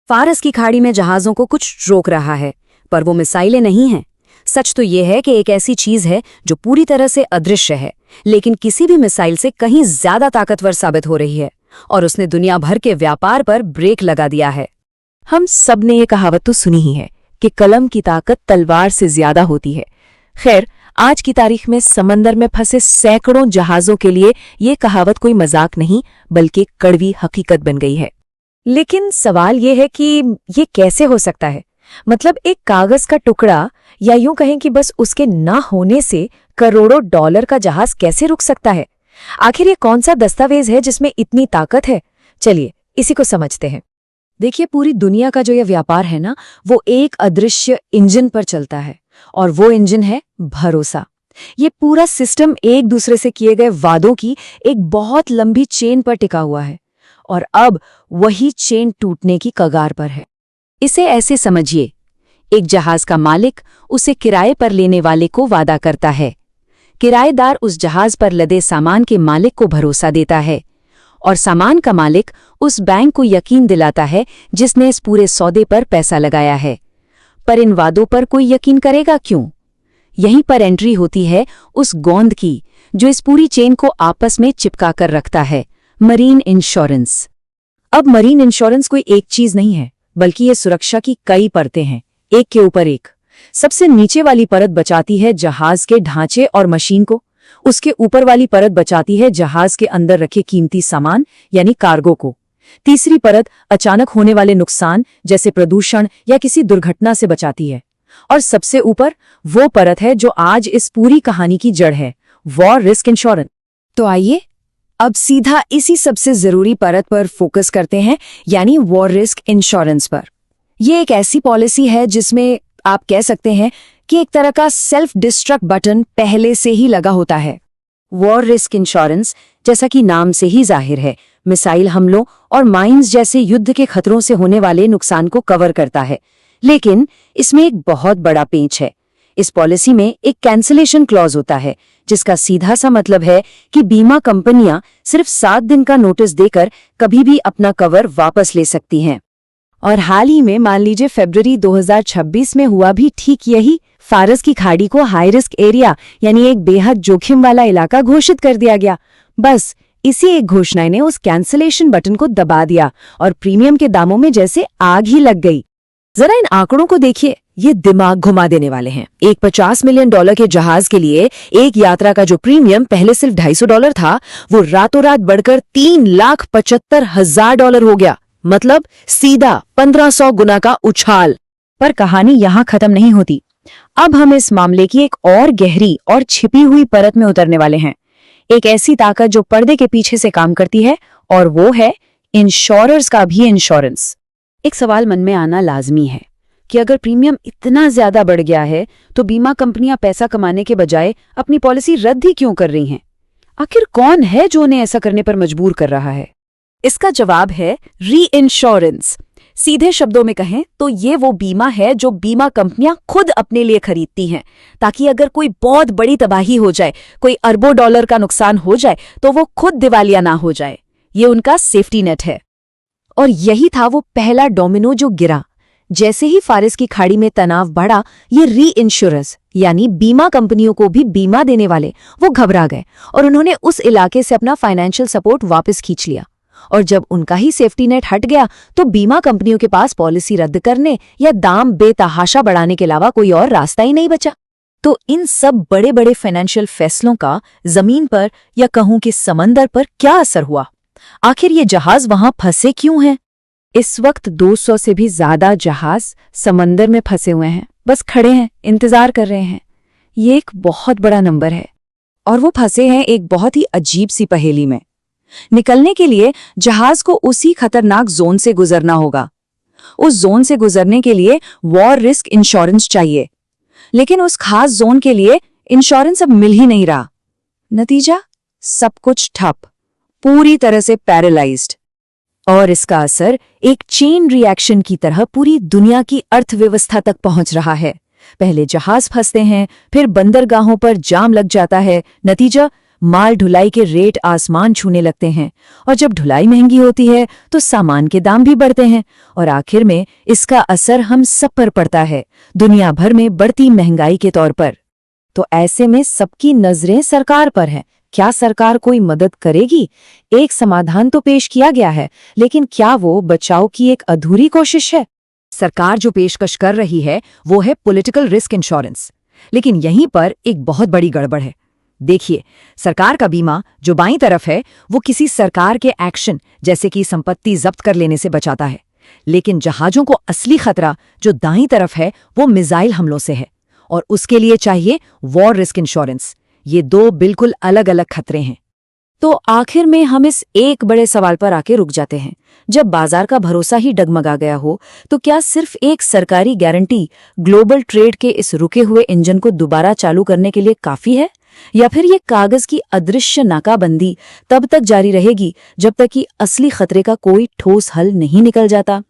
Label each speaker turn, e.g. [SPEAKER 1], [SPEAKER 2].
[SPEAKER 1] फारस की खाड़ी में जहाजों को कुछ रोक रहा है, पर वो मिसाइलें नहीं हैं। सच तो ये है कि एक ऐसी चीज है जो पूरी तरह से अदृश्य है, लेकिन किसी भी मिसाइल से कहीं ज्यादा ताकतवर साबित हो रही है, और उसने दुनिया भर के व्यापार पर ब्रेक लगा दिया है।
[SPEAKER 2] हम सब ने ये कहावत तो सुनी ही है कि कलम की ताकत तलवार से ज्यादा होती है। खैर, आज की तारीख में समंदर में फंसे सैकड़ों जहाजों के लिए ये कहावत कोई मजाक नहीं, बल्कि कड़वी हकीकत बन गई है।
[SPEAKER 1] लेकिन सवाल ये है कि ये कैसे हो सकता है? मतलब एक कागज का टुकड़ा, या यूं कहें कि बस उसके ना होने से करोड़ों डॉलर का जहाज कैसे रुक सकता है? आखिर ये कौन सा दस्तावेज है जिसमें इतनी ताकत है? चलिए इसी को समझते हैं। देखिए, पूरी दुनिया का जो ये व्यापार है ना, वो एक अदृश्य इंजन पर चलता है, और वो इंजन है भरोसा। ये पूरा सिस्टम एक दूसरे से किए गए वादों की एक बहुत लंबी चेन पर टिका हुआ है, और अब वही चेन टूटने की कगार पर है। इसे ऐसे समझिए, एक जहाज का मालिक उसे किराए पर लेने वाले को वादा करता है। किराएदार उस जहाज पर लदे सामान के मालिक को भरोसा देता है, और सामान का मालिक उस बैंक को यकीन दिलाता है जिसने इस पूरे सौदे पर पैसा लगाया है। पर इन वादों पर कोई यकीन करेगा क्यों? यहीं पर एंट्री होती है उस गोंद की जो इस पूरी चेन को आपस में चिपका कर रखता है, मरीन इंश्योरेंस। अब मरीन इंश्योरेंस कोई एक चीज नहीं है, बल्कि ये सुरक्षा की कई परतें हैं, एक के ऊपर एक। सबसे नीचे वाली परत बचाती है जहाज के ढांचे और मशीन को, उसके ऊपर वाली परत बचाती है जहाज के अंदर रखे कीमती सामान यानी कार्गो को। तीसरी परत अचानक होने वाले नुकसान जैसे प्रदूषण या किसी दुर्घटना से बचाती है। और सबसे ऊपर वो परत है जो आज इस पूरी कहानी की जड़ है, वॉर रिस्क इंश्योरेंस। तो आइए अब सीधा इसी सबसे जरूरी परत पर फोकस करते हैं, यानी वॉर रिस्क इंश्योरेंस पर। यह एक ऐसी पॉलिसी है जिसमें आप कह सकते हैं कि एक तरह का सेल्फ डिस्ट्रक्ट बटन पहले से ही लगा होता है। वॉर रिस्क इंश्योरेंस, जैसा कि नाम से ही जाहिर है, मिसाइल हमलों और माइंस जैसे युद्ध के खतरों से होने वाले नुकसान को कवर करता है। लेकिन इसमें एक बहुत बड़ा पेंच है। इस पॉलिसी में एक कैंसलेशन क्लॉज होता है, जिसका सीधा सा मतलब है कि बीमा कंपनियां सिर्फ 7 दिन का नोटिस देकर कभी भी अपना कवर वापस ले सकती हैं। और हाल ही में मान लीजिए फरवरी 2026 में हुआ भी ठीक यही। फारस की खाड़ी को हाई रिस्क एरिया यानी एक बेहद जोखिम वाला इलाका घोषित कर दिया गया। बस इसी एक घोषणा ने उस कैंसलेशन बटन को दबा दिया और प्रीमियम के दामों में जैसे आग ही लग गई। जरा इन आंकड़ों को देखिए, ये दिमाग घुमा देने वाले हैं। एक $50 मिलियन के जहाज के लिए एक यात्रा का जो प्रीमियम पहले सिर्फ $250 था, वो रातों रात बढ़कर $3,75,000 हो गया। मतलब सीधा 1500 गुना का उछाल। पर कहानी यहां खत्म नहीं होती। अब हम इस मामले की एक और गहरी और छिपी हुई परत में उतरने वाले हैं, एक ऐसी ताकत जो पर्दे के पीछे से काम करती है, और वो है इंश्योरर्स का भी इंश्योरेंस। एक सवाल मन में आना लाजमी है कि अगर प्रीमियम इतना ज्यादा बढ़ गया है तो बीमा कंपनियां पैसा कमाने के बजाय अपनी पॉलिसी रद्द ही क्यों कर रही हैं? आखिर कौन है जो उन्हें ऐसा करने पर मजबूर कर रहा है? इसका जवाब है री इंश्योरेंस। सीधे शब्दों में कहें तो ये वो बीमा है जो बीमा कंपनियां खुद अपने लिए खरीदती हैं, ताकि अगर कोई बहुत बड़ी तबाही हो जाए, कोई अरबों डॉलर का नुकसान हो जाए, तो वो खुद दिवालिया ना हो जाए। ये उनका सेफ्टी नेट है। और यही था वो पहला डोमिनो जो गिरा। जैसे ही फारस की खाड़ी में तनाव बढ़ा, ये री इंश्योरेंस यानी बीमा कंपनियों को भी बीमा देने वाले वो घबरा गए, और उन्होंने उस इलाके से अपना फाइनेंशियल सपोर्ट वापस खींच लिया। और जब उनका ही सेफ्टी नेट हट गया, तो बीमा कंपनियों के पास पॉलिसी रद्द करने या दाम बेतहाशा बढ़ाने के अलावा कोई और रास्ता ही नहीं बचा। तो इन सब बड़े बड़े फाइनेंशियल फैसलों का जमीन पर या कहूं कि समंदर पर क्या असर हुआ? आखिर ये जहाज वहां फंसे क्यों हैं? इस वक्त 200 से भी ज्यादा जहाज समंदर में फंसे हुए हैं, बस खड़े हैं, इंतजार कर रहे हैं। ये एक बहुत बड़ा नंबर है, और वो फंसे हैं एक बहुत ही अजीब सी पहेली में। निकलने के लिए जहाज को उसी खतरनाक जोन से गुजरना होगा। उस जोन से गुजरने के लिए वॉर रिस्क इंश्योरेंस चाहिए, लेकिन उस खास जोन के लिए इंश्योरेंस अब मिल ही नहीं रहा। नतीजा, सब कुछ ठप, पूरी तरह से पैरालाइज्ड। और इसका असर एक चेन रिएक्शन की तरह पूरी दुनिया की अर्थव्यवस्था तक पहुंच रहा है। पहले जहाज फंसते हैं, फिर बंदरगाहों पर जाम लग जाता है, नतीजा माल ढुलाई के रेट आसमान छूने लगते हैं, और जब ढुलाई महंगी होती है तो सामान के दाम भी बढ़ते हैं, और आखिर में इसका असर हम सब पर पड़ता है, दुनिया भर में बढ़ती महंगाई के तौर पर। तो ऐसे में सबकी नजरें सरकार पर हैं। क्या सरकार कोई मदद करेगी? एक समाधान तो पेश किया गया है, लेकिन क्या वो बचाव की एक अधूरी कोशिश है? सरकार जो पेशकश कर रही है वो है पॉलिटिकल रिस्क इंश्योरेंस, लेकिन यहीं पर एक बहुत बड़ी गड़बड़ है। देखिए, सरकार का बीमा जो बाईं तरफ है वो किसी सरकार के एक्शन जैसे कि संपत्ति जब्त कर लेने से बचाता है, लेकिन जहाजों को असली खतरा जो दाईं तरफ है वो मिसाइल हमलों से है, और उसके लिए चाहिए वॉर रिस्क इंश्योरेंस। ये दो बिल्कुल अलग अलग खतरे हैं। तो आखिर में हम इस एक बड़े सवाल पर आके रुक जाते हैं। जब बाजार का भरोसा ही डगमगा गया हो, तो क्या सिर्फ एक सरकारी गारंटी ग्लोबल ट्रेड के इस रुके हुए इंजन को दोबारा चालू करने के लिए काफी है, या फिर ये कागज की अदृश्य नाकाबंदी तब तक जारी रहेगी जब तक कि असली खतरे का कोई ठोस हल नहीं निकल जाता?